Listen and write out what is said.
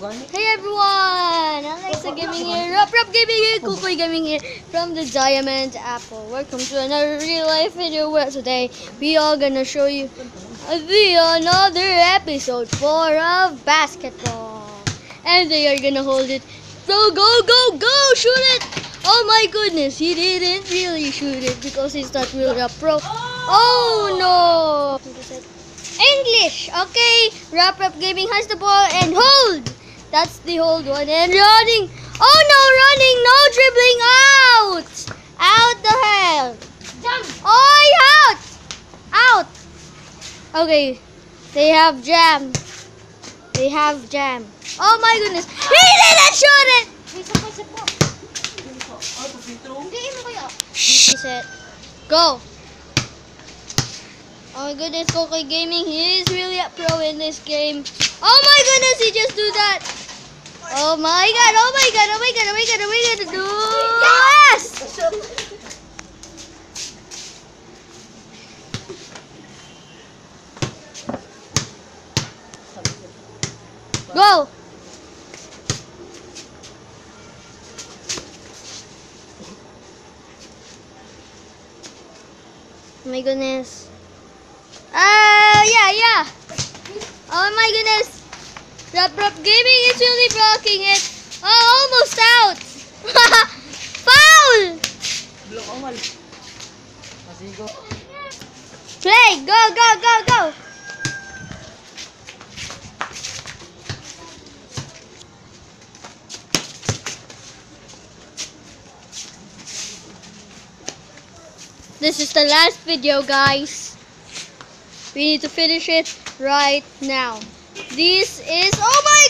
Hey everyone! Alexa Gaming here, Rap Gaming here, Kukoy Gaming here from the Diamond Apple. Welcome to another real life video where today we are gonna show you another episode 4 of basketball. And they are gonna hold it. Go, go, go, go! Shoot it! Oh my goodness, he didn't really shoot it because he's not really a pro. Oh no! English! Okay, Rap Gaming has the ball and hold! That's the hold one. And running! Oh no, running! No dribbling! Out! Out the hell! Jump! Oh, out! Out! Okay, they have jam. They have jam. Oh my goodness! He didn't shoot it! He said, go! Oh my goodness, Kukoy Gaming, he is really a pro in this game. Oh my goodness, he just do that. Oh my god, oh my god, oh my god, oh my god, oh my god, do yes! Go! Oh my goodness. Yeah. Oh my goodness. Rap Gaming is really blocking it. Oh, almost out. Foul! Play, go. This is the last video, guys. We need to finish it right now. This is, oh my